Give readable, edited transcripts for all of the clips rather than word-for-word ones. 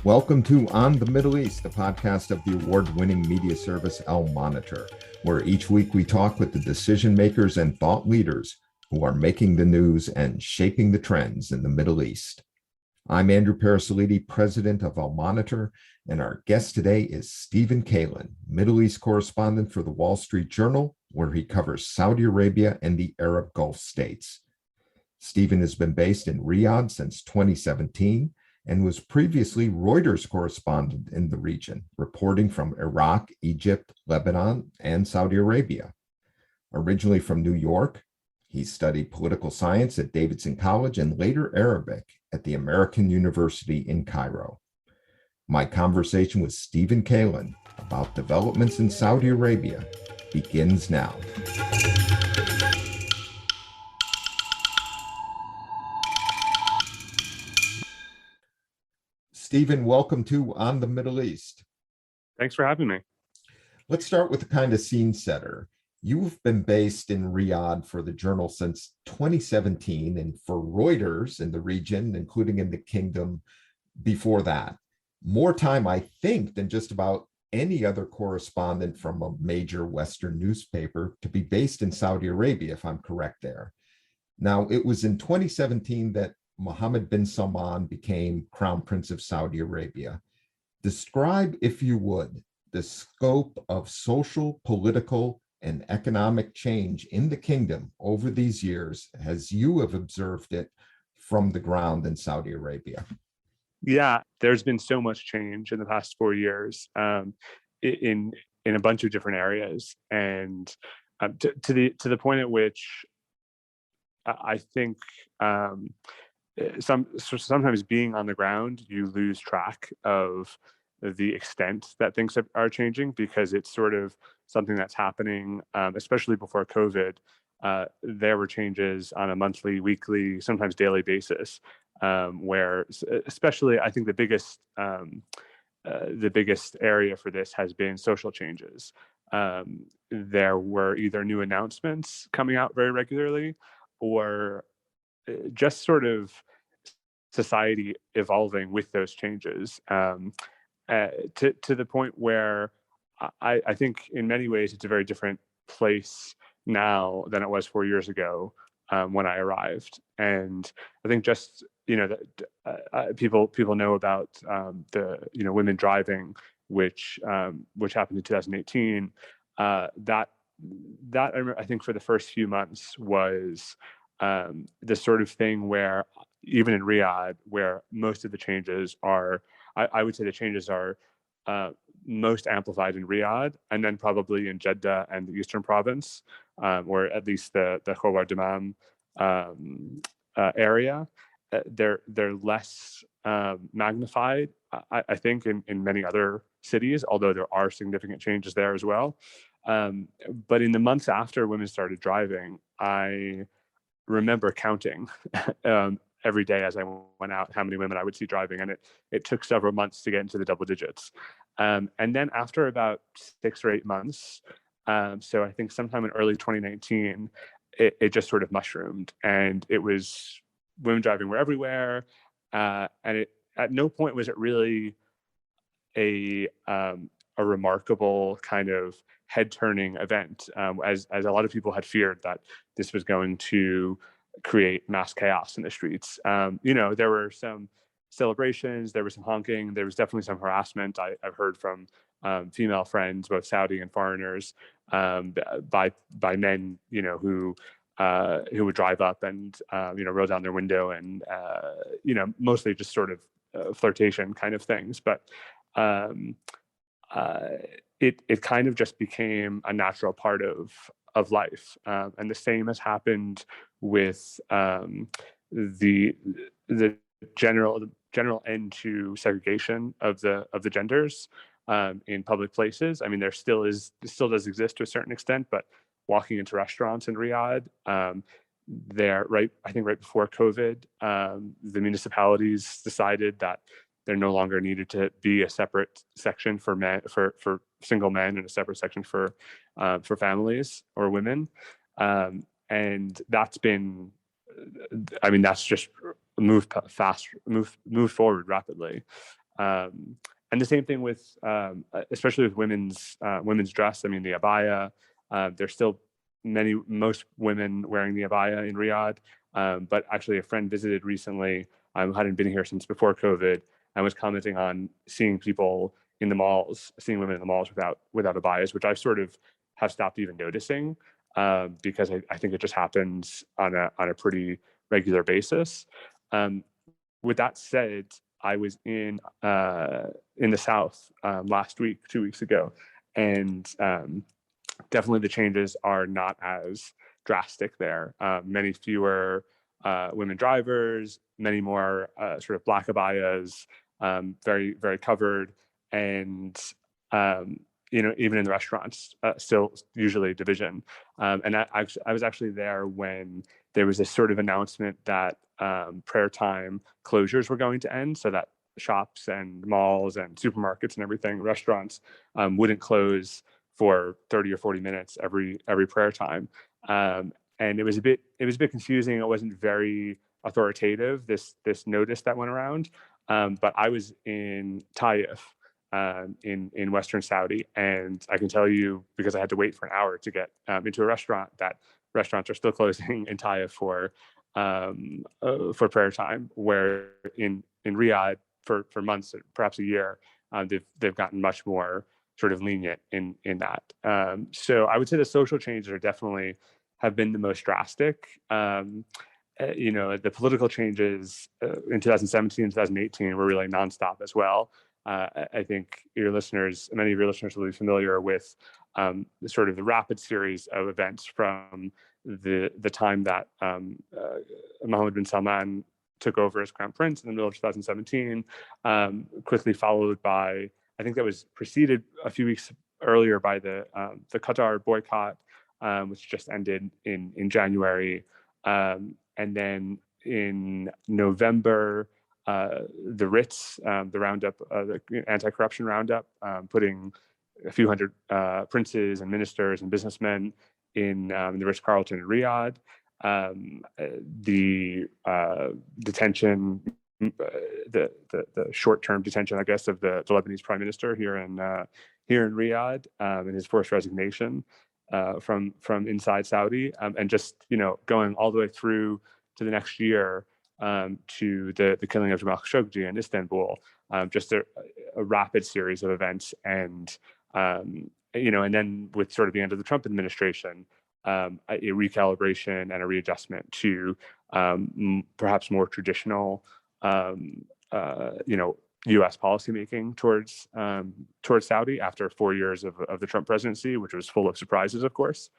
Welcome to On the Middle East, the podcast of the award-winning media service Al Monitor, where each week we talk with the decision makers and thought leaders who are making the news and shaping the trends in the Middle East. I'm Andrew Parasolidi, president of Al Monitor, and our guest today is Stephen Kalin, Middle East correspondent for the Wall Street Journal, where he covers Saudi Arabia and the Arab Gulf states. Stephen has been based in Riyadh since 2017 and was previously Reuters correspondent in the region, reporting from Iraq, Egypt, Lebanon, and Saudi Arabia. Originally from New York, he studied political science at Davidson College and later Arabic at the American University in Cairo. My conversation with Stephen Kalin about developments in Saudi Arabia begins now. Stephen, welcome to On the Middle East. Thanks for having me. Let's start with the kind of scene setter. You've been based in Riyadh for the Journal since 2017 and for Reuters in the region, including in the Kingdom before that. More time, I think, than just about any other correspondent from a major Western newspaper to be based in Saudi Arabia, if I'm correct there. Now, it was in 2017 that Mohammed bin Salman became Crown Prince of Saudi Arabia. Describe, if you would, the scope of social, political, and economic change in the kingdom over these years as you have observed it from the ground in Saudi Arabia. Yeah, there's been so much change in the past 4 years in a bunch of different areas, and to the point at which I think sometimes being on the ground, you lose track of the extent that things are changing, because it's sort of something that's happening, especially before COVID. There were changes on a monthly, weekly, sometimes daily basis, where especially I think the biggest area for this has been social changes. There were either new announcements coming out very regularly, or just sort of society evolving with those changes, to the point where I think in many ways it's a very different place now than it was 4 years ago when I arrived. And I think just people know about the women driving, which happened in 2018. That I think for the first few months was the sort of thing where even in Riyadh, where most of the changes are, I would say the changes are most amplified in Riyadh, and then probably in Jeddah and the Eastern Province, or at least the Khobar Dammam area. They're less magnified, I think, in many other cities, although there are significant changes there as well. But in the months after women started driving, I remember counting every day as I went out how many women I would see driving, and it took several months to get into the double digits. And then after about 6 or 8 months, so I think sometime in early 2019, it just sort of mushroomed, and it was women driving were everywhere, and at no point was it really a remarkable kind of head-turning event, as a lot of people had feared that this was going to create mass chaos in the streets. There were some celebrations, there was some honking, there was definitely some harassment. I've heard from female friends, both Saudi and foreigners, by men, who would drive up and roll down their window, and mostly just sort of flirtation kind of things. But it kind of just became a natural part of life, and the same has happened with the general end to segregation of the genders in public places. I mean, there still does exist to a certain extent, but walking into restaurants in Riyadh, I think right before COVID, the municipalities decided that there no longer needed to be a separate section for men, for single men, and a separate section for families or women, and that's been, I mean, that's just moved forward rapidly. And the same thing with, especially with women's dress. I mean, the abaya. There's still most women wearing the abaya in Riyadh. But actually, a friend visited recently, hadn't been here since before COVID, and was commenting on seeing people in the malls, seeing women in the malls without abayas, which I sort of have stopped even noticing, because I think it just happens on a pretty regular basis. Um, with that said, I was in the South last week, 2 weeks ago, and definitely the changes are not as drastic there. Many fewer women drivers, many more sort of black abayas, very, very covered. And, even in the restaurants, still usually division. And I was actually there when there was this sort of announcement that prayer time closures were going to end, so that shops and malls and supermarkets and everything, restaurants, wouldn't close for 30 or 40 minutes every prayer time. And it was a bit confusing. It wasn't very authoritative, this notice that went around. But I was in Taif, in Western Saudi, and I can tell you, because I had to wait for an hour to get into a restaurant, that restaurants are still closing in Taif for prayer time, where in Riyadh for months, perhaps a year, they've gotten much more sort of lenient in that. So I would say the social changes are definitely have been the most drastic. The political changes in 2017, 2018 were really nonstop as well. I think many of your listeners will be familiar with sort of the rapid series of events from the time that Mohammed bin Salman took over as crown prince in the middle of 2017, quickly followed by, I think that was preceded a few weeks earlier by the Qatar boycott, which just ended in January, and then in November, the Ritz, the roundup, the anti-corruption roundup, putting a few hundred princes and ministers and businessmen in the Ritz-Carlton in Riyadh. The detention, the short-term detention, I guess, of the Lebanese prime minister here in Riyadh, and his forced resignation from inside Saudi, and just going all the way through to the next year, to the killing of Jamal Khashoggi in Istanbul. Just a rapid series of events, and and then with sort of the end of the Trump administration, a recalibration and a readjustment to perhaps more traditional, U.S. policymaking towards Saudi after 4 years of the Trump presidency, which was full of surprises, of course.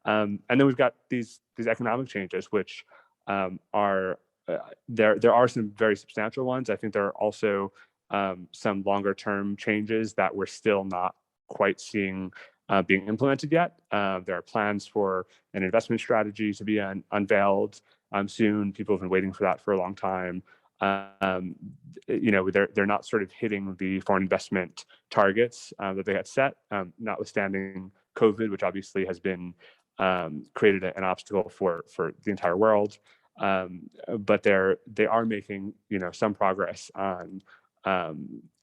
And then we've got these economic changes, which are there are some very substantial ones. I think there are also some longer term changes that we're still not quite seeing being implemented yet. There are plans for an investment strategy to be unveiled soon. People have been waiting for that for a long time. They're not sort of hitting the foreign investment targets that they had set, notwithstanding COVID, which obviously has been created an obstacle for the entire world. But they are making some progress on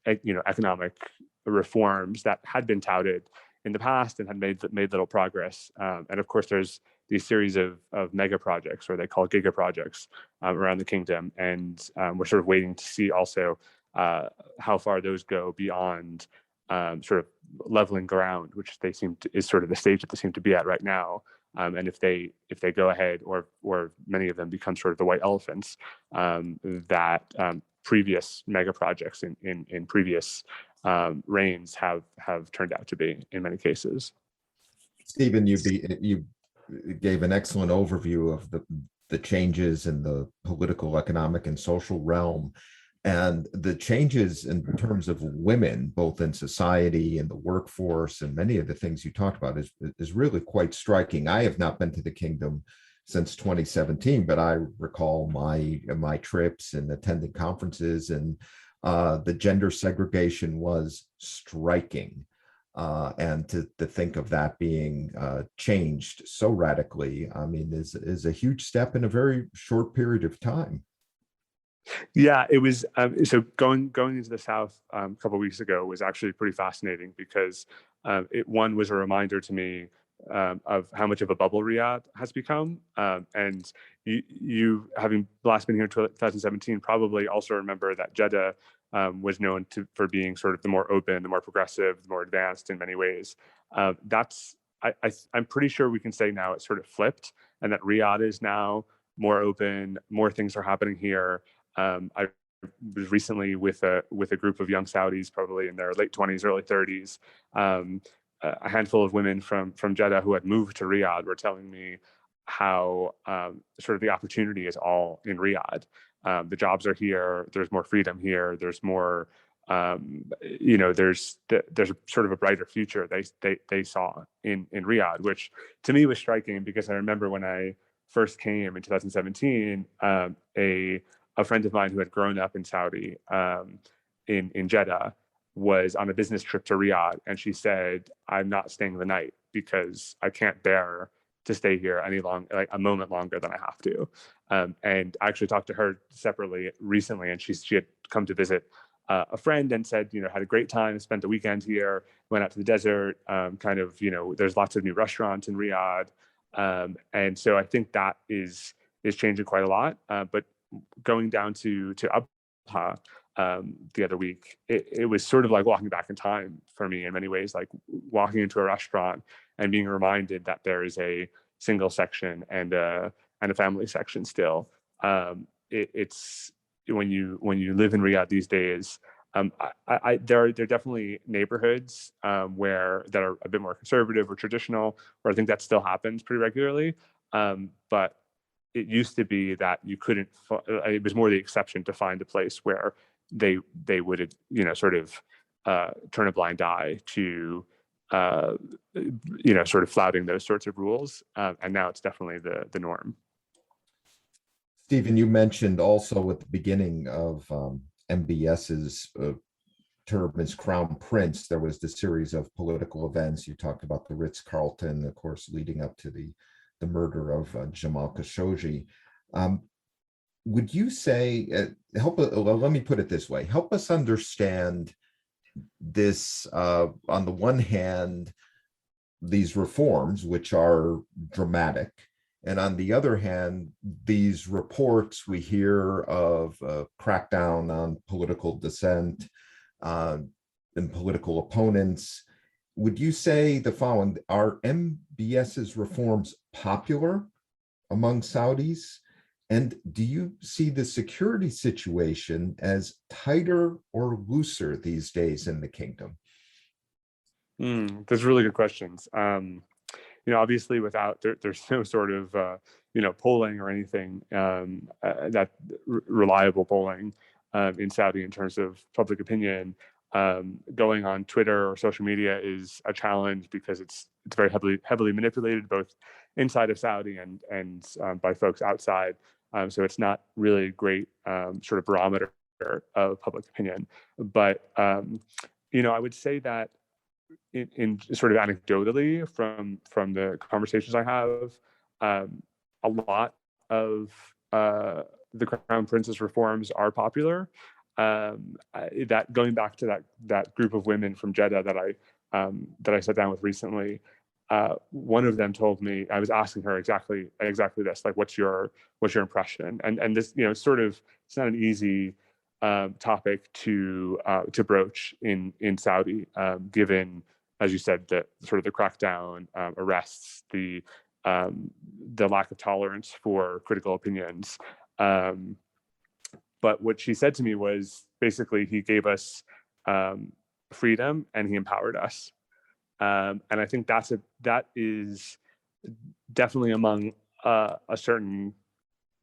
economic reforms that had been touted in the past and had made little progress. And of course, there's these series of mega projects, or they call giga projects, around the kingdom, and we're sort of waiting to see also how far those go beyond sort of leveling ground, which is sort of the stage that they seem to be at right now. And if they go ahead, or many of them become sort of the white elephants that previous mega projects in previous reigns have turned out to be in many cases. Stephen, you gave an excellent overview of the changes in the political, economic, and social realm, and the changes in terms of women, both in society and the workforce, and many of the things you talked about is really quite striking. I have not been to the kingdom since 2017, but I recall my trips and attending conferences, and the gender segregation was striking. And to think of that being changed so radically, I mean, is a huge step in a very short period of time. Yeah, it was. So going into the South a couple of weeks ago was actually pretty fascinating because it one was a reminder to me of how much of a bubble Riyadh has become, and you having last been here in 2017 probably also remember that Jeddah was known for being sort of the more open, the more progressive, the more advanced in many ways. That's I'm pretty sure we can say now it's sort of flipped, and that Riyadh is now more open, more things are happening here. I was recently with a group of young Saudis, probably in their late 20s, early 30s. A handful of women from Jeddah who had moved to Riyadh were telling me how sort of the opportunity is all in Riyadh. The jobs are here. There's more freedom here. There's more. There's sort of a brighter future they saw in Riyadh, which to me was striking because I remember when I first came in 2017, a friend of mine who had grown up in Saudi, in Jeddah, was on a business trip to Riyadh, and she said, "I'm not staying the night because I can't bear to stay here like a moment longer than I have to." And I actually talked to her separately recently, and she had come to visit a friend and said, had a great time, spent the weekend here, went out to the desert, there's lots of new restaurants in Riyadh, and so I think that is changing quite a lot. But going down to Abha the other week, it was sort of like walking back in time for me in many ways, like walking into a restaurant and being reminded that there is a single section and a family section still. It's when you live in Riyadh these days. There are definitely neighborhoods that are a bit more conservative or traditional, where I think that still happens pretty regularly. But it used to be that you couldn't. It was more the exception to find a place where they would sort of turn a blind eye to sort of flouting those sorts of rules, and now it's definitely the norm. Stephen, you mentioned also at the beginning of MBS's term as Crown Prince, there was the series of political events. You talked about the Ritz-Carlton, of course, leading up to the murder of Jamal Khashoggi. Would you say, let me put it this way, help us understand this, on the one hand, these reforms, which are dramatic, and on the other hand, these reports we hear of crackdown on political dissent and political opponents. Would you say the following: are MBS's reforms popular among Saudis? And do you see the security situation as tighter or looser these days in the kingdom? Those are really good questions. Obviously, there's no sort of polling or anything that reliable polling in Saudi in terms of public opinion. Going on Twitter or social media is a challenge because it's very heavily manipulated, both inside of Saudi and by folks outside. So it's not really a great sort of barometer of public opinion. But I would say that in sort of anecdotally from the conversations I have, a lot of the Crown Prince's reforms are popular. That going back to that group of women from Jeddah that I sat down with recently, one of them told me, I was asking her exactly this, like, what's your impression? And this, sort of, it's not an easy topic to broach in Saudi, given, as you said, the sort of the crackdown, arrests, the lack of tolerance for critical opinions. But what she said to me was basically he gave us freedom and he empowered us. And I think that is definitely among a certain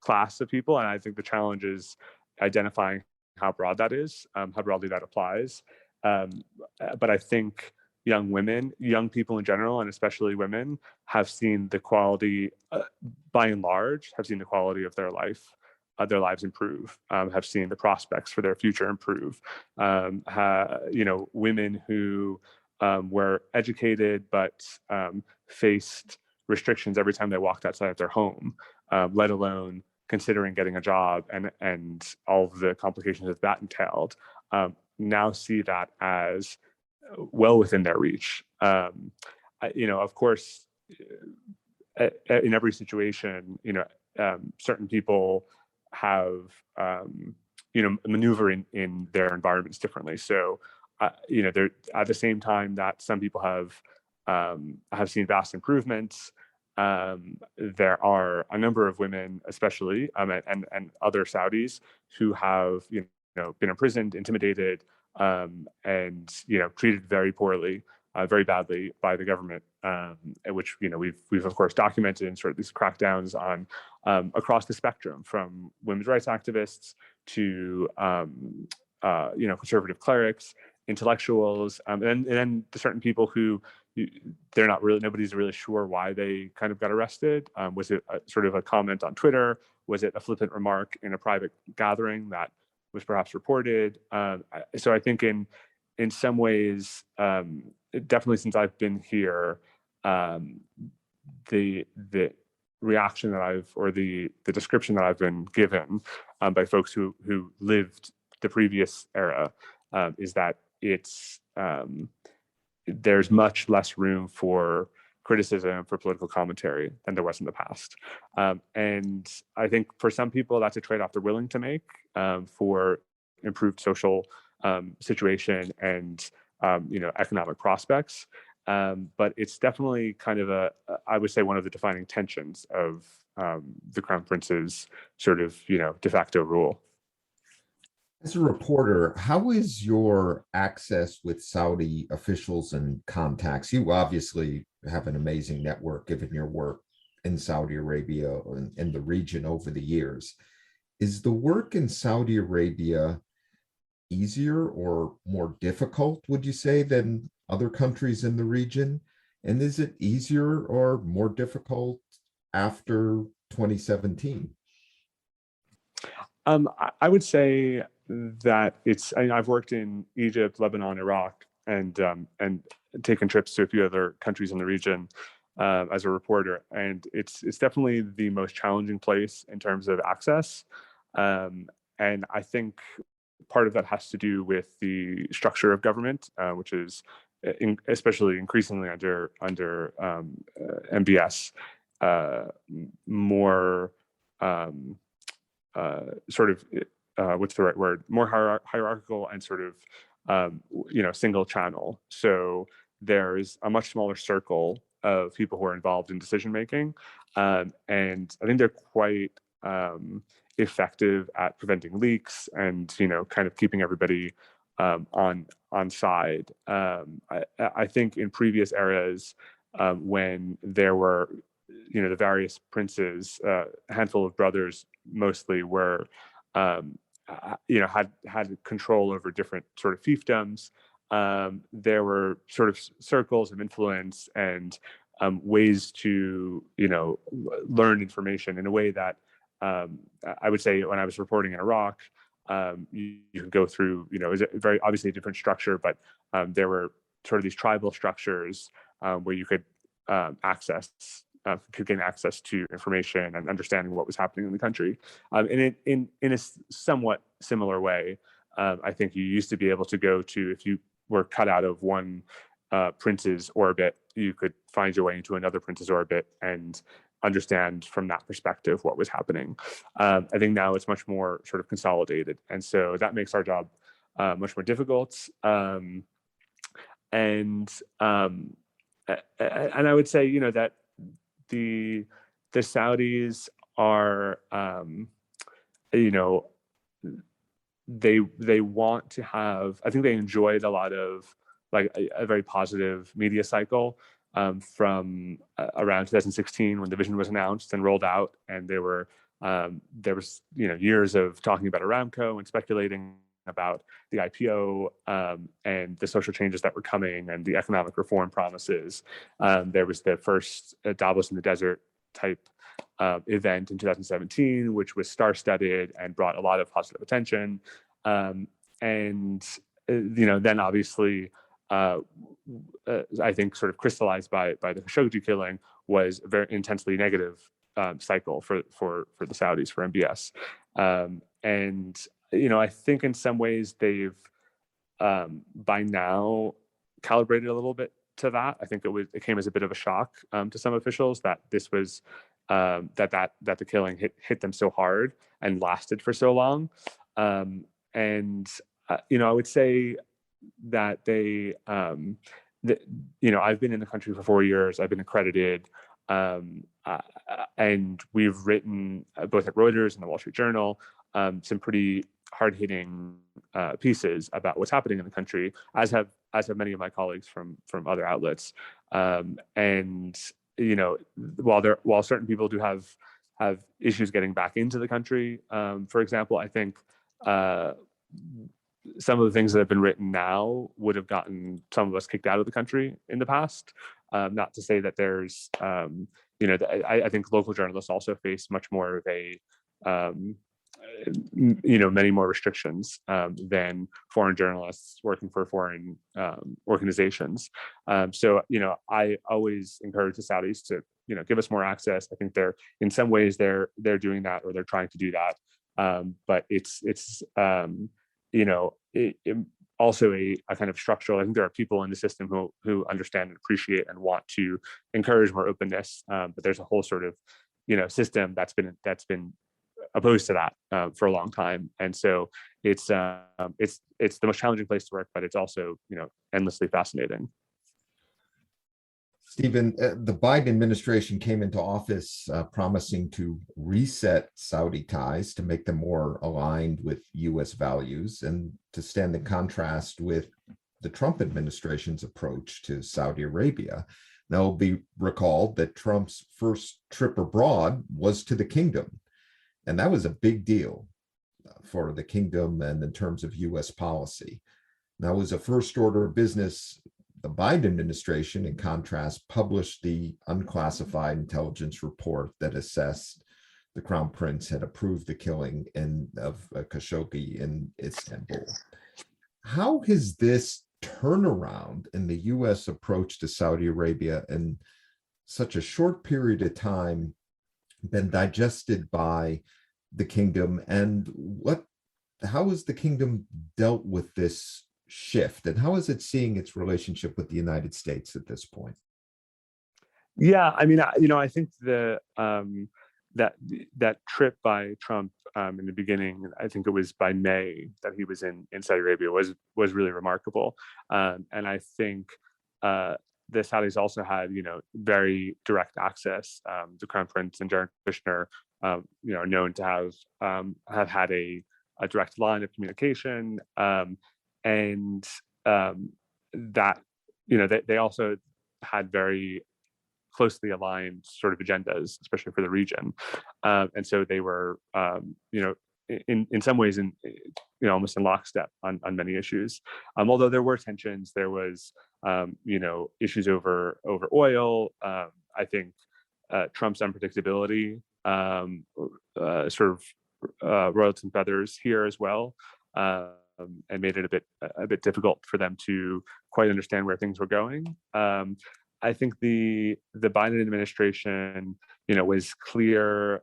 class of people. And I think the challenge is identifying how broad that is, how broadly that applies. But I think young people in general, and especially women, have seen the quality, by and large, have seen the quality of their lives improve, have seen the prospects for their future improve. Women who were educated but faced restrictions every time they walked outside of their home, let alone considering getting a job and all of the complications that that entailed, now see that as well within their reach. Of course, in every situation, certain people have, maneuver in their environments differently. So, there at the same time that some people have seen vast improvements. There are a number of women, especially, and other Saudis who have, been imprisoned, intimidated, and treated very poorly, very badly by the government, which we've of course documented in sort of these crackdowns on across the spectrum, from women's rights activists to conservative clerics, intellectuals, and then to certain people who nobody's really sure why they kind of got arrested. Was it sort of a comment on Twitter? Was it a flippant remark in a private gathering that was perhaps reported? So I think in some ways, definitely since I've been here, the reaction that the description that I've been given by folks who lived the previous era is that there's much less room for criticism, for political commentary than there was in the past. And I think for some people, that's a trade-off they're willing to make for improved social situation and economic prospects. But it's definitely kind of I would say, one of the defining tensions of the Crown Prince's sort of, de facto rule. As a reporter, how is your access with Saudi officials and contacts? You obviously have an amazing network given your work in Saudi Arabia and in the region over the years. Is the work in Saudi Arabia easier or more difficult, would you say, than other countries in the region? And is it easier or more difficult after 2017? I would say that I've worked in Egypt, Lebanon, Iraq, and taken trips to a few other countries in the region as a reporter, and it's definitely the most challenging place in terms of access. And I think part of that has to do with the structure of government, which is especially increasingly under MBS, more sort of what's the right word? More hierarchical and sort of single channel. So there's a much smaller circle of people who are involved in decision making, and I think they're quite effective at preventing leaks and kind of keeping everybody on side. I think in previous eras, when there were the various princes, a handful of brothers mostly were had control over different sort of fiefdoms. There were sort of circles of influence and ways to learn information in a way that I would say, when I was reporting in Iraq, you could go through, it was a very obviously a different structure, but there were sort of these tribal structures where you could gain access to information and understanding what was happening in the country. And in a somewhat similar way, I think you used to be able to go to, if you were cut out of one prince's orbit, you could find your way into another prince's orbit and understand from that perspective what was happening. I think now it's much more sort of consolidated, and so that makes our job much more difficult. And I would say that the Saudis are they want to have, I think they enjoyed a lot of like a very positive media cycle from around 2016 when the vision was announced and rolled out, and there was years of talking about Aramco and speculating about the IPO and the social changes that were coming and the economic reform promises. There was the first Davos in the Desert type event in 2017, which was star-studded and brought a lot of positive attention. And then obviously I think sort of crystallized by the Khashoggi killing, was a very intensely negative cycle for the Saudis, for MBS. And I think in some ways they've by now calibrated a little bit to that. I think it came as a bit of a shock to some officials that this was that the killing hit them so hard and lasted for so long. And I would say that I've been in the country for 4 years. I've been accredited, and we've written both at Reuters and the Wall Street Journal some pretty hard-hitting pieces about what's happening in the country, as have many of my colleagues from other outlets. And while certain people do have issues getting back into the country, for example, I think some of the things that have been written now would have gotten some of us kicked out of the country in the past. Not to say that there's, I think local journalists also face much more of a, many more restrictions than foreign journalists working for foreign organizations. So, I always encourage the Saudis to, give us more access. I think in some ways they're doing that, or they're trying to do that. But it's also a kind of structural. I think there are people in the system who understand and appreciate and want to encourage more openness. But there's a whole sort of, system that's been opposed to that for a long time. And so it's the most challenging place to work, but it's also, endlessly fascinating. Stephen, the Biden administration came into office promising to reset Saudi ties to make them more aligned with U.S. values, and to stand in contrast with the Trump administration's approach to Saudi Arabia. Now, it'll be recalled that Trump's first trip abroad was to the kingdom, and that was a big deal for the kingdom and in terms of U.S. policy. Now, as a first order of business, the Biden administration, in contrast, published the unclassified intelligence report that assessed the Crown Prince had approved the killing of Khashoggi in Istanbul. How has this turnaround in the U.S. approach to Saudi Arabia in such a short period of time been digested by the kingdom, and how has the kingdom dealt with this shift, and how is it seeing its relationship with the United States at this point? Yeah, I mean, I think that trip by Trump in the beginning, I think it was by May that he was in Saudi Arabia, was really remarkable. And I think the Saudis also had, very direct access. The Crown Prince and Jared Kushner, are known to have had a direct line of communication. And that, they also had very closely aligned sort of agendas, especially for the region. And so they were, in some ways, almost in lockstep on many issues. Although there were tensions, there was, issues over oil. I think Trump's unpredictability sort of roiled some feathers here as well. And made it a bit difficult for them to quite understand where things were going. I think the Biden administration, was clear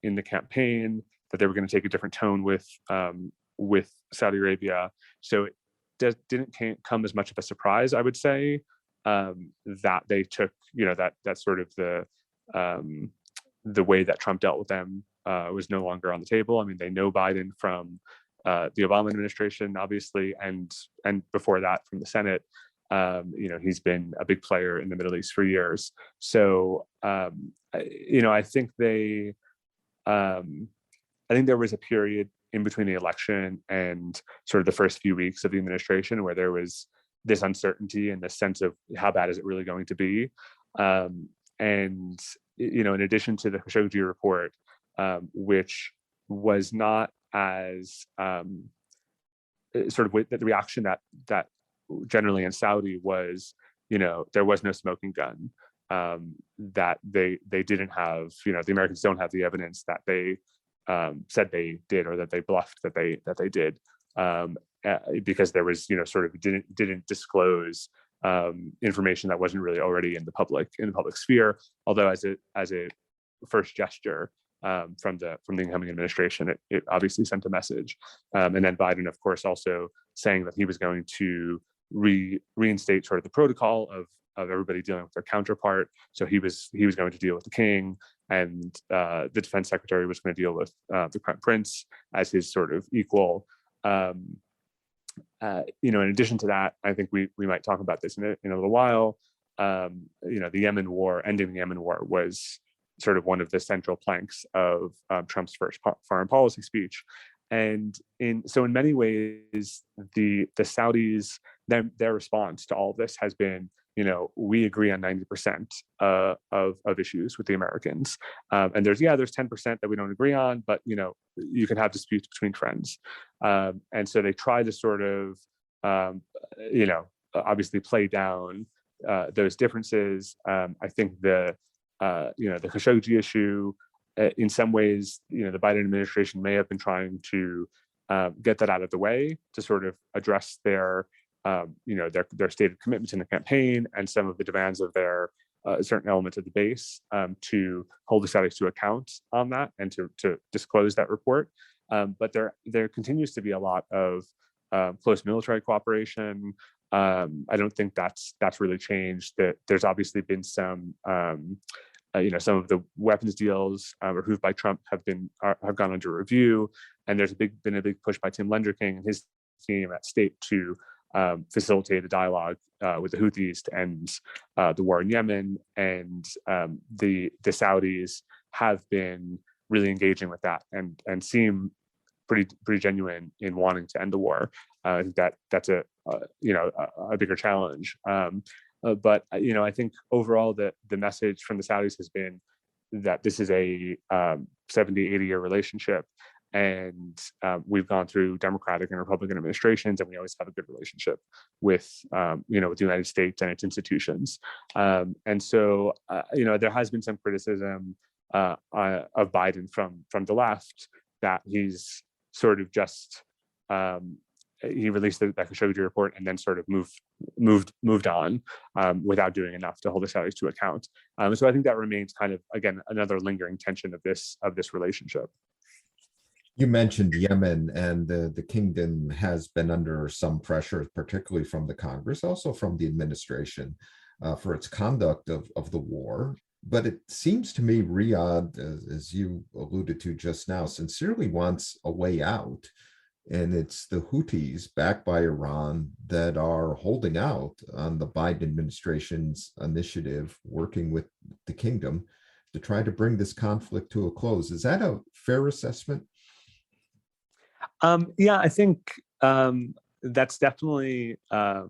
in the campaign that they were going to take a different tone with Saudi Arabia. So it didn't come as much of a surprise, I would say, that they took, that sort of the way that Trump dealt with them was no longer on the table. I mean, they know Biden from the Obama administration, obviously, and before that from the Senate. He's been a big player in the Middle East for years. So, I think I think there was a period in between the election and sort of the first few weeks of the administration where there was this uncertainty and this sense of how bad is it really going to be. And, in addition to the Khashoggi report, which was not as sort of the reaction that generally in Saudi was, there was no smoking gun, that they didn't have, the Americans don't have the evidence that they said they did, or that they bluffed that they did. because there was, sort of didn't disclose information that wasn't really already in the public sphere. Although as a first gesture from the incoming administration, it obviously sent a message. And then Biden, of course, also saying that he was going to reinstate sort of the protocol of everybody dealing with their counterpart. So he was going to deal with the king, and the defense secretary was going to deal with the crown prince as his sort of equal. In addition to that, I think we might talk about this in a little while. The Yemen war, ending the Yemen war, was sort of one of the central planks of Trump's first foreign policy speech. And in many ways, the Saudis, their response to all of this has been, we agree on 90% of issues with the Americans. And there's 10% that we don't agree on, but, you can have disputes between friends. And so they try to sort of, obviously play down those differences. I think the Khashoggi issue, in some ways, the Biden administration may have been trying to get that out of the way to sort of address their stated commitments in the campaign and some of the demands of their certain elements of the base, to hold the Saudis to account on that and to disclose that report. But there continues to be a lot of close military cooperation. I don't think that's really changed. That there's obviously been some some of the weapons deals approved by Trump have gone under review, and there's been a big push by Tim Lenderking and his team at State to facilitate a dialogue with the Houthis to end the war in Yemen, and the Saudis have been really engaging with that and seem pretty genuine in wanting to end the war. I think that's a bigger challenge. But I think overall the message from the Saudis has been that this is a 70, 80-year relationship. And we've gone through Democratic and Republican administrations, and we always have a good relationship with the United States and its institutions. And so there has been some criticism of Biden from the left that he's sort of just he released the Khashoggi report and then sort of moved on without doing enough to hold the Saudis to account. So I think that remains kind of, again, another lingering tension of this relationship. You mentioned Yemen, and the kingdom has been under some pressure, particularly from the Congress, also from the administration, for its conduct of the war. But it seems to me Riyadh, as you alluded to just now, sincerely wants a way out. And it's the Houthis, backed by Iran, that are holding out on the Biden administration's initiative, working with the kingdom to try to bring this conflict to a close. Is that a fair assessment? I think that's definitely the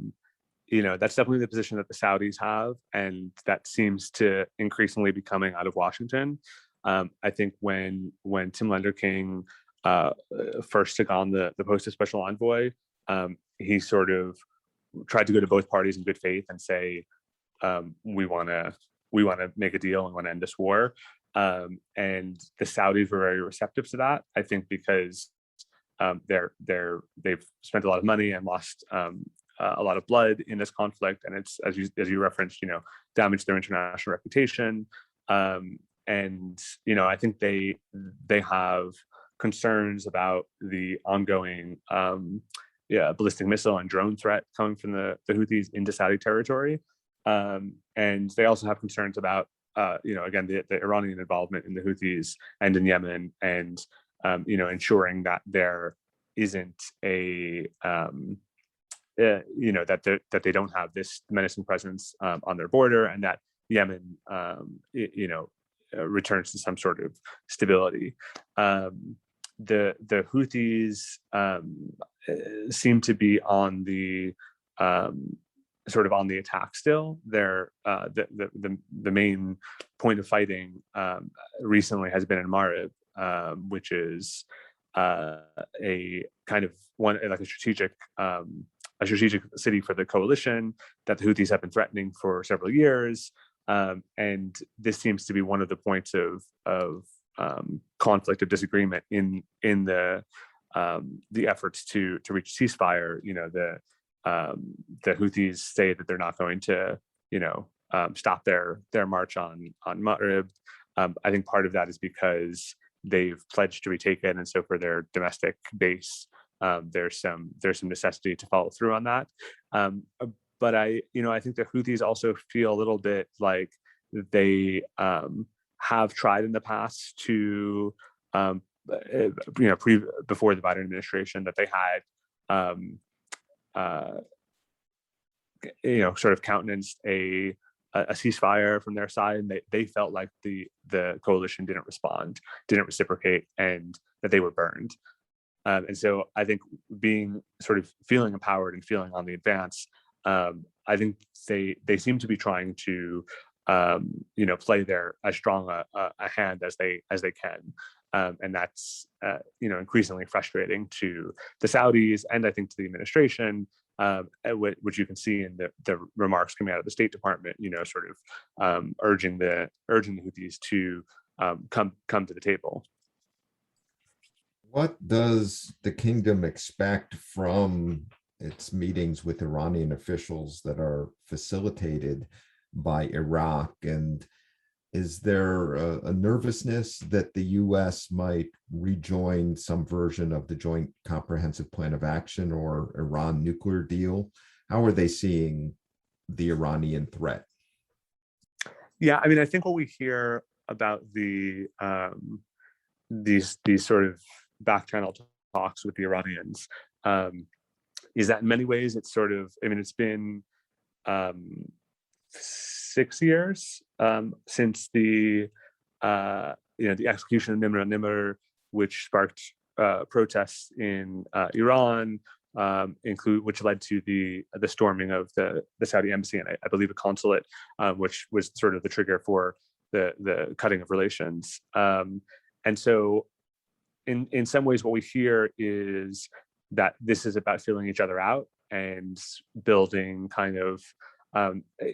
position that the Saudis have, and that seems to increasingly be coming out of Washington. I think when Tim Lenderking first took on the post of special envoy, he sort of tried to go to both parties in good faith and say, we want to make a deal and want to end this war. And the Saudis were very receptive to that, I think, because they've spent a lot of money and lost a lot of blood in this conflict, and it's, as you referenced, damaged their international reputation. And I think they have concerns about the ongoing ballistic missile and drone threat coming from the Houthis into Saudi territory, and they also have concerns about again the Iranian involvement in the Houthis and in Yemen, and ensuring that there isn't a that they don't have this menacing presence on their border, and that Yemen returns to some sort of stability. The Houthis seem to be on the sort of on the attack still. They're the main point of fighting recently has been in Marib, which is a kind of a strategic city for the coalition that the Houthis have been threatening for several years, and this seems to be one of the points of conflict, of disagreement in the the efforts to reach ceasefire. The Houthis say that they're not going to stop their march on Ma'rib. I think part of that is because they've pledged to retake it, and so for their domestic base, there's some necessity to follow through on that. But I think the Houthis also feel a little bit like they have tried in the past to before the Biden administration, that they had sort of countenanced a ceasefire from their side, and they felt like the coalition didn't respond, didn't reciprocate, and that they were burned. And so I think feeling empowered and feeling on the advance, I think they seem to be trying to play as strong a hand as they can. And that's increasingly frustrating to the Saudis, and I think to the administration, which you can see in the remarks coming out of the State Department, urging the Houthis to come to the table. What does the kingdom expect from its meetings with Iranian officials that are facilitated by Iraq? And is there a nervousness that the U.S. might rejoin some version of the Joint Comprehensive Plan of Action or Iran nuclear deal? How are they seeing the Iranian threat? Yeah, I mean, I think what we hear about these sort of back channel talks with the Iranians is that in many ways it's it's been 6 years since the execution of Nimr al-Nimr, which sparked protests in Iran, which led to the storming of the Saudi embassy and I believe a consulate, which was sort of the trigger for the cutting of relations. And so in some ways what we hear is that this is about feeling each other out and building kind of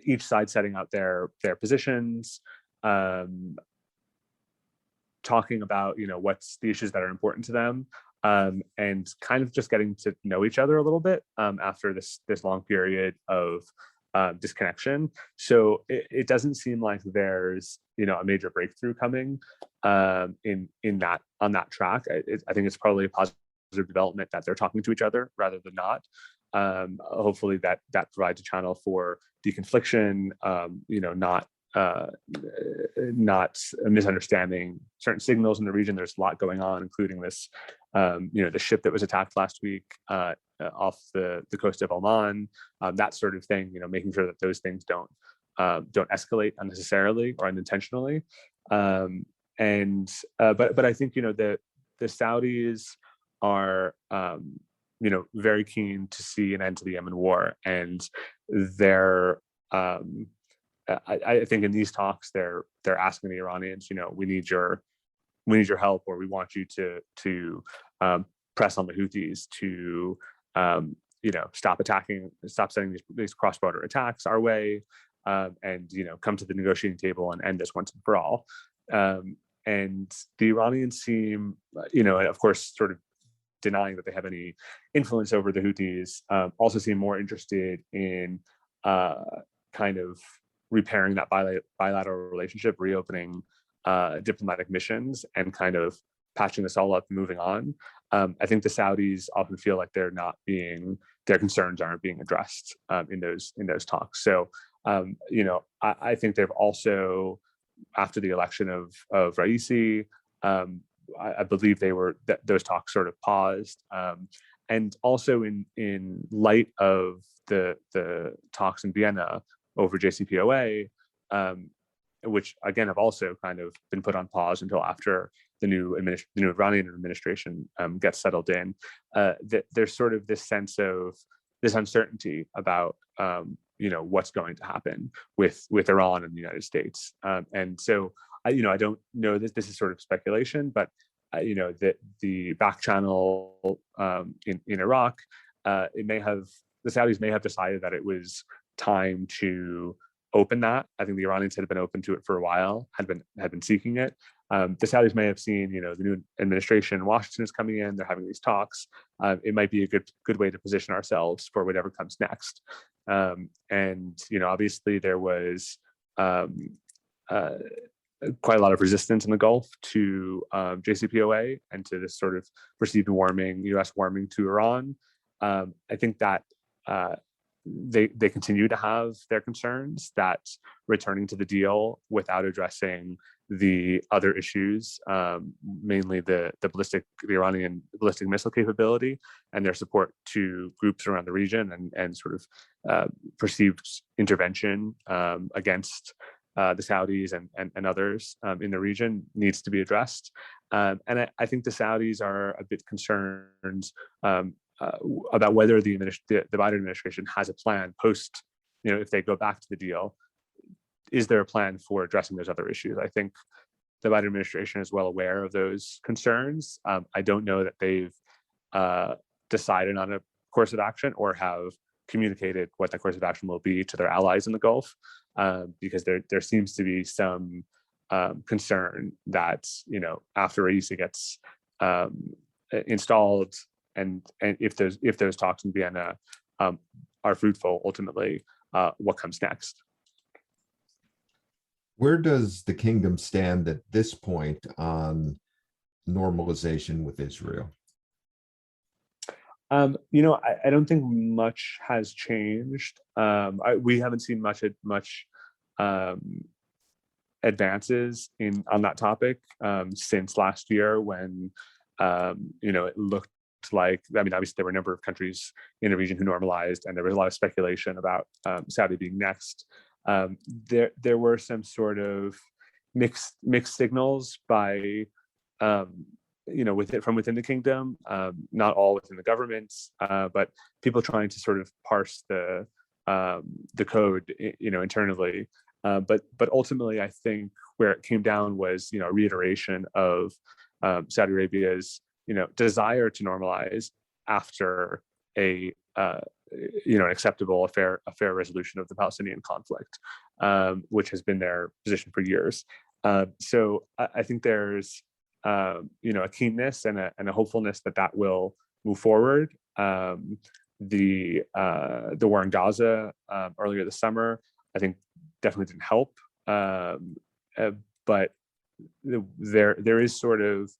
each side setting out their positions, talking about what's the issues that are important to them, and kind of just getting to know each other a little bit after this long period of disconnection. So it doesn't seem like there's a major breakthrough coming in that on that track. I think it's probably a positive development that they're talking to each other rather than not. Hopefully that provides a channel for deconfliction, not misunderstanding certain signals in the region. There's a lot going on, including this, the ship that was attacked last week off the coast of Oman, that sort of thing. Making sure that those things don't escalate unnecessarily or unintentionally. But I think the Saudis are very keen to see an end to the Yemen war, and they're I think in these talks they're asking the Iranians, we need your help, or we want you to press on the Houthis to stop sending these cross-border attacks our way, and come to the negotiating table and end this once and for all. And the Iranians seem, of course, sort of denying that they have any influence over the Houthis, also seem more interested in kind of repairing that bilateral relationship, reopening diplomatic missions, and kind of patching this all up and moving on. I think the Saudis often feel like their concerns aren't being addressed in those talks. So I think they've also, after the election of Raisi, I believe those talks sort of paused, and also in light of the talks in Vienna over JCPOA, which again have also kind of been put on pause until after the new Iranian administration gets settled in. There's sort of this sense of this uncertainty about what's going to happen with Iran and the United States, and so I don't know that this is sort of speculation, but that the back channel in Iraq, the Saudis may have decided that it was time to open that. I think the Iranians had been open to it for a while, had been seeking it, the Saudis may have seen, the new administration in Washington is coming in. They're having these talks. It might be a good way to position ourselves for whatever comes next. And obviously there was quite a lot of resistance in the Gulf to JCPOA and to this sort of perceived U.S. warming to Iran. I think that they continue to have their concerns that returning to the deal without addressing the other issues, mainly the Iranian ballistic missile capability and their support to groups around the region and sort of perceived intervention against the Saudis and others in the region needs to be addressed. And I think the Saudis are a bit concerned about whether the Biden administration has a plan post, if they go back to the deal. Is there a plan for addressing those other issues? I think the Biden administration is well aware of those concerns. I don't know that they've decided on a course of action or have communicated what that course of action will be to their allies in the Gulf, because there seems to be some concern that after Raisi gets installed, and if those talks in Vienna are fruitful, ultimately, what comes next? Where does the kingdom stand at this point on normalization with Israel? I don't think much has changed. We haven't seen much advances on that topic since last year, when it looked like, obviously there were a number of countries in the region who normalized, and there was a lot of speculation about Saudi being next. There were some sort of mixed signals by from within the kingdom, not all within the government, but people trying to sort of parse the code, internally. But ultimately, I think where it came down was, a reiteration of Saudi Arabia's, desire to normalize after an acceptable, a fair resolution of the Palestinian conflict, which has been their position for years. So I think there's a keenness and a hopefulness that will move forward. The war in Gaza earlier this summer, I think, definitely didn't help. But there is sort of,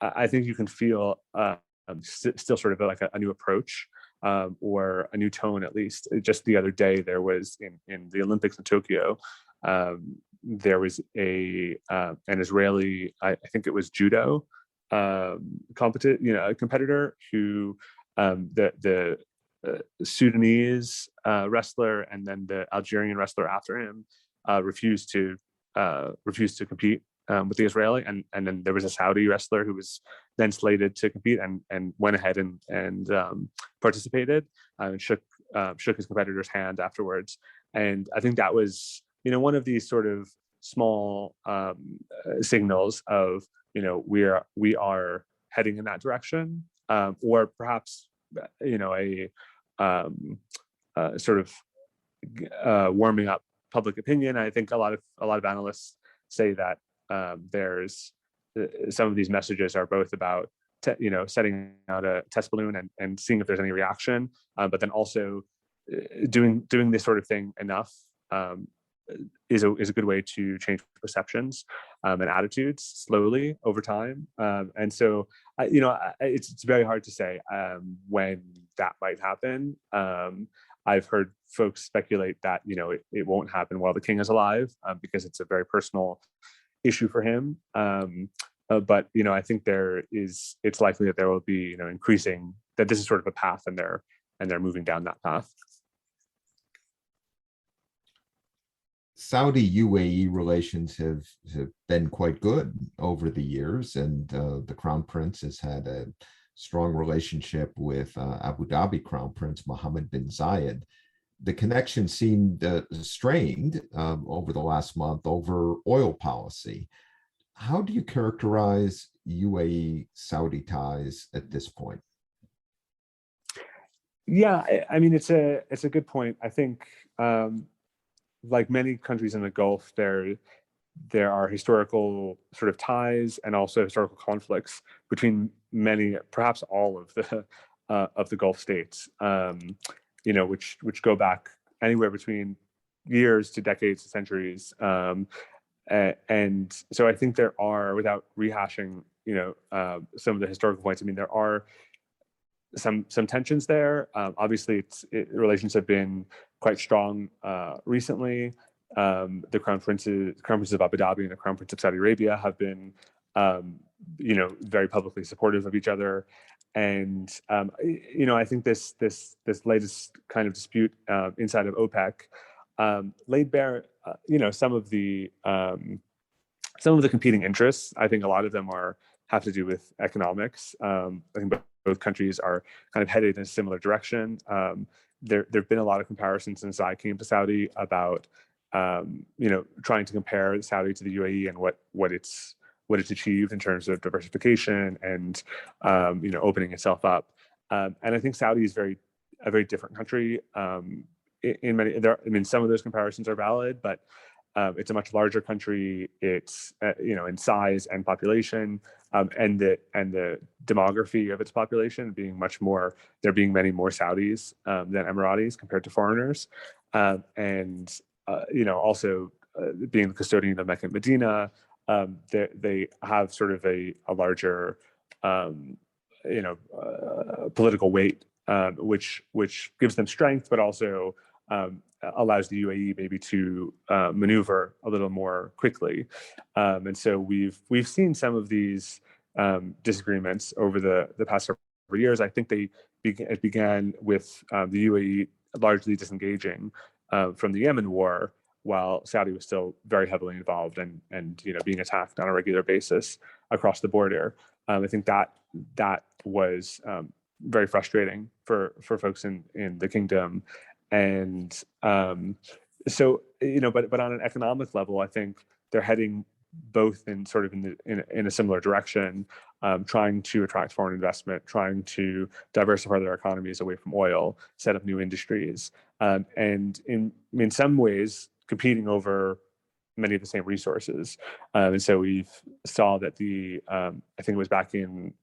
I think you can feel still sort of like a new approach, or a new tone, at least. Just the other day, there was in the Olympics in Tokyo, there was an Israeli, I think it was judo competitor who the Sudanese wrestler and then the Algerian wrestler after him refused to compete with the Israeli, and then there was a Saudi wrestler who was then slated to compete and went ahead and participated, and shook his competitor's hand afterwards. And I think that was one of these sort of small signals of we are heading in that direction, or perhaps a sort of warming up public opinion. I think a lot of analysts say that there's some of these messages are both about setting out a test balloon and seeing if there's any reaction, but then also doing this sort of thing enough is a good way to change perceptions and attitudes slowly over time. And so it's very hard to say when that might happen. I've heard folks speculate that it won't happen while the king is alive, because it's a very personal issue for him. But I think it's likely that there will be increasing, that this is sort of a path, and they're moving down that path. Saudi UAE relations have been quite good over the years, and the Crown Prince has had a strong relationship with Abu Dhabi Crown Prince Mohammed bin Zayed. The connection seemed strained over the last month over oil policy. How do you characterize UAE-Saudi ties at this point? Yeah, I mean, it's a good point. I think, like many countries in the Gulf, there there are historical sort of ties and also historical conflicts between many, perhaps all of the Gulf states, which go back anywhere between years to decades to centuries. And so I think there are, without rehashing, some of the historical points, I mean, there are some tensions there. Obviously, relations have been quite strong recently. The Crown Princes of Abu Dhabi and the Crown Prince of Saudi Arabia have been, very publicly supportive of each other. And I think this latest kind of dispute inside of OPEC laid bare, some of the competing interests. I think a lot of them have to do with economics. I think both countries are kind of headed in a similar direction. There've been a lot of comparisons since I came to Saudi about trying to compare Saudi to the UAE and what it's achieved in terms of diversification and opening itself up. And I think Saudi is a very different country. In many, some of those comparisons are valid, but it's a much larger country. It's in size and population, and the demography of its population being much more. There being many more Saudis than Emiratis compared to foreigners, and also being the custodian of Mecca and Medina, they have sort of a larger political weight, which gives them strength, but also allows the UAE maybe to maneuver a little more quickly. And so we've seen some of these disagreements over the past several years. I think it began with the UAE largely disengaging from the Yemen war, while Saudi was still very heavily involved and being attacked on a regular basis across the border. I think that was very frustrating for folks in the kingdom. And so but on an economic level, I think they're heading both in sort of in a similar direction, trying to attract foreign investment, trying to diversify their economies away from oil, set up new industries, and in some ways competing over many of the same resources. And so we saw that I think it was back in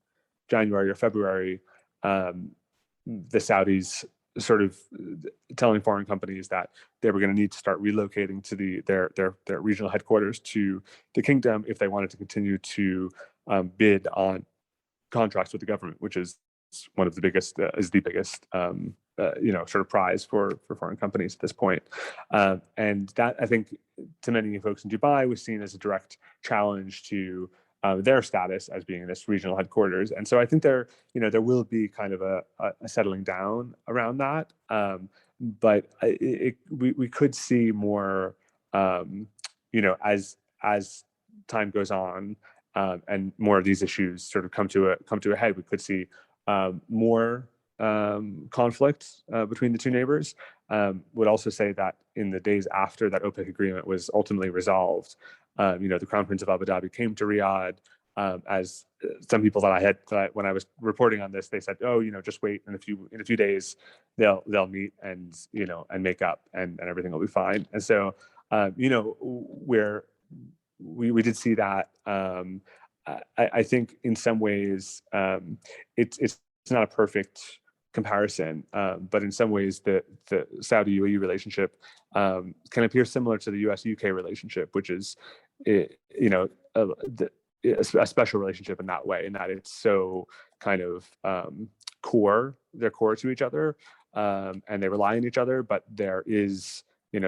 January or February, the Saudis sort of telling foreign companies that they were going to need to start relocating to their regional headquarters to the kingdom if they wanted to continue to bid on contracts with the government, which is one of the biggest, sort of prize for foreign companies at this point. And that, I think, to many folks in Dubai, was seen as a direct challenge to their status as being this regional headquarters. And so I think there will be kind of a settling down around that. But we could see more, as time goes on, and more of these issues sort of come to a head. We could see more conflict between the two neighbors. Would also say that in the days after that OPEC agreement was ultimately resolved, the Crown Prince of Abu Dhabi came to Riyadh. As some people that when I was reporting on this, they said, "Oh, just wait, in a few days, they'll meet and make up, and everything will be fine." And so, where we did see that. I think in some ways, it's not a perfect comparison, but in some ways the Saudi UAE relationship can appear similar to the US-UK relationship, which is a special relationship in that way, in that it's so kind of they're core to each other, and they rely on each other, but there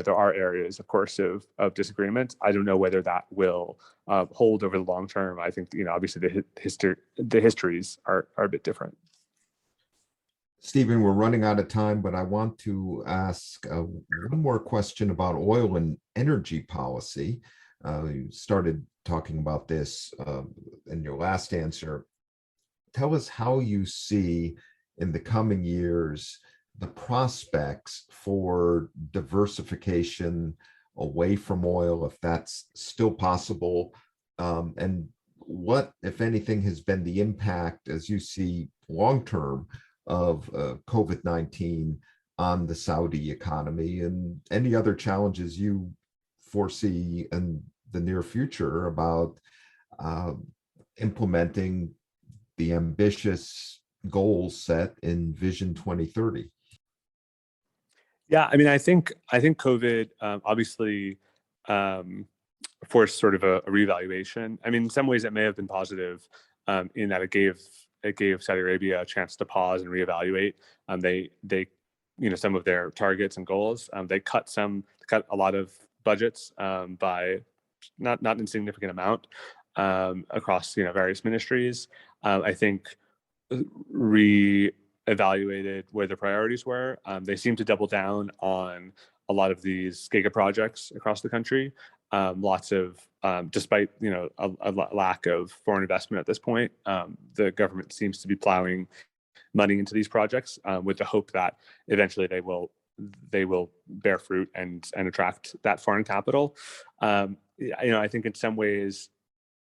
are areas, of course, of disagreement. I don't know whether that will hold over the long term. I think, obviously the histories are a bit different. Stephen, we're running out of time, but I want to ask one more question about oil and energy policy. You started talking about this in your last answer. Tell us how you see in the coming years the prospects for diversification away from oil, if that's still possible, and what, if anything, has been the impact, as you see long-term, of COVID-19 on the Saudi economy, and any other challenges you foresee in the near future about uh, implementing the ambitious goals set in Vision 2030? Yeah, I mean, I think COVID obviously um, forced sort of a reevaluation. I mean, in some ways, it may have been positive in that it gave Saudi Arabia a chance to pause and reevaluate. They some of their targets and goals. They cut a lot of budgets by not insignificant amount across various ministries. I think re-evaluated where the priorities were. They seem to double down on a lot of these giga projects across the country. Lots of, despite a lack of foreign investment at this point, the government seems to be plowing money into these projects with the hope that eventually they will bear fruit and attract that foreign capital. I think in some ways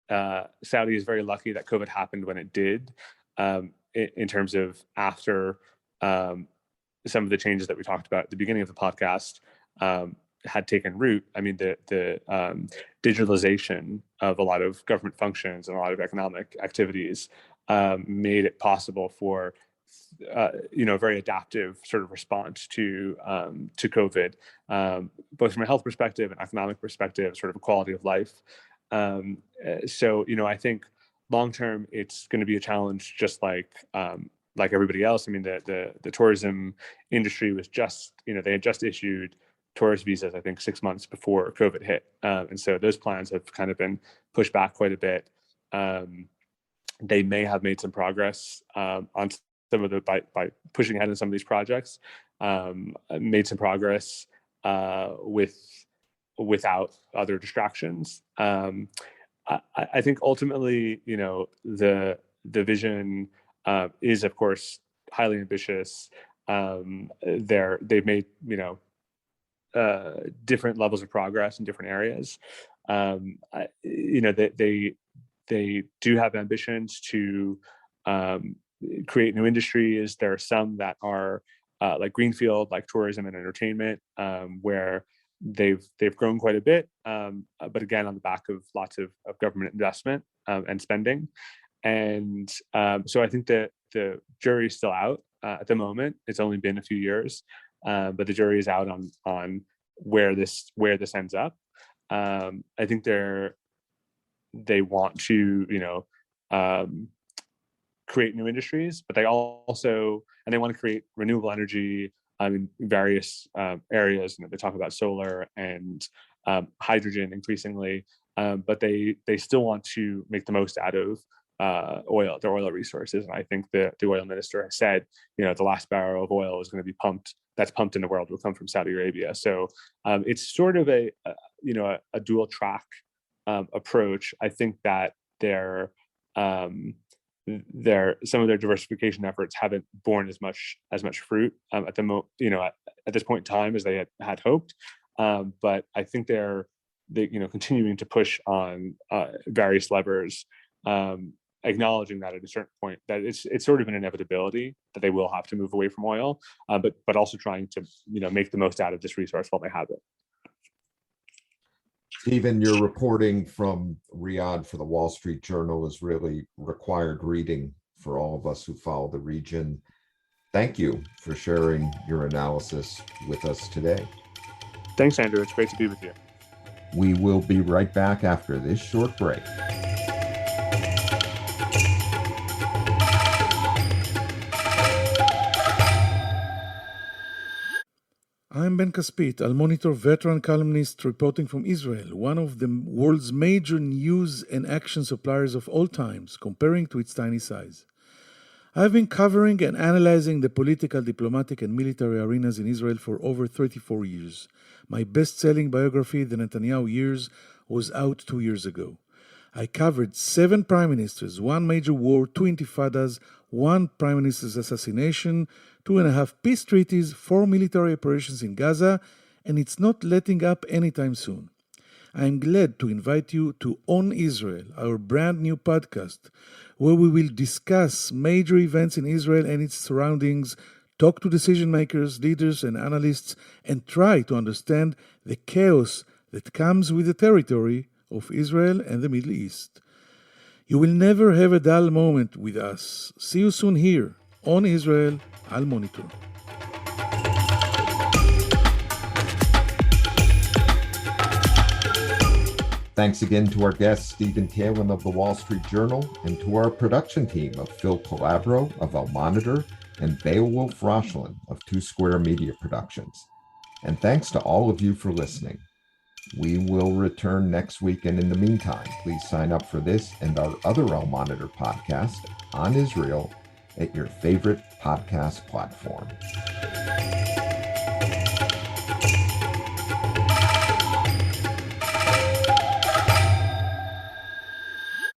Saudi is very lucky that COVID happened when it did, in terms of after some of the changes that we talked about at the beginning of the podcast had taken root. I mean, the digitalization of a lot of government functions and a lot of economic activities made it possible for very adaptive sort of response to COVID, both from a health perspective and economic perspective, sort of a quality of life. So I think long term it's going to be a challenge, just like everybody else. I mean, the tourism industry was just they had just issued tourist visas, I think 6 months before COVID hit, and so those plans have kind of been pushed back quite a bit. They may have made some progress on some of the by pushing ahead in some of these projects, made some progress without other distractions. I think ultimately, the vision is, of course, highly ambitious. They've made different levels of progress in different areas. They do have ambitions to create new industries. There are some that are like greenfield, like tourism and entertainment, where they've grown quite a bit, but again on the back of lots of government investment and spending. And so I think that the jury is still out at the moment. It's only been a few years, but the jury is out on where this ends up. I think they want to create new industries, but they want to create renewable energy in various areas. They talk about solar and hydrogen increasingly, but they still want to make the most out of their oil resources. And I think the oil minister has said, the last barrel of oil is going to be pumped in the world will come from Saudi Arabia. So it's sort of a dual track approach. I think that some of their diversification efforts haven't borne as much fruit at this point in time as they had hoped. But I think they're continuing to push on various levers, acknowledging that at a certain point that it's sort of an inevitability that they will have to move away from oil, but also trying to make the most out of this resource while they have it. Stephen, your reporting from Riyadh for the Wall Street Journal is really required reading for all of us who follow the region. Thank you for sharing your analysis with us today. Thanks, Andrew. It's great to be with you. We will be right back after this short break. I'm Ben Caspit, Al Monitor veteran columnist reporting from Israel, one of the world's major news and action suppliers of all times, comparing to its tiny size. I've been covering and analyzing the political, diplomatic, and military arenas in Israel for over 34 years. My best-selling biography, The Netanyahu Years, was out 2 years ago. I covered 7 prime ministers, 1 major war, 2 intifadas, 1 prime minister's assassination, 2.5 peace treaties, 4 military operations in Gaza, and it's not letting up anytime soon. I'm glad to invite you to On Israel, our brand new podcast, where we will discuss major events in Israel and its surroundings, talk to decision makers, leaders, and analysts, and try to understand the chaos that comes with the territory of Israel and the Middle East. You will never have a dull moment with us. See you soon here on Israel Al Monitor. Thanks again to our guest, Stephen Kalin of the Wall Street Journal, and to our production team of Phil Calabro of Al Monitor and Beowulf Rochlin of Two Square Media Productions. And thanks to all of you for listening. We will return next week, and in the meantime, please sign up for this and our other Al Monitor podcast on Israel at your favorite podcast platform.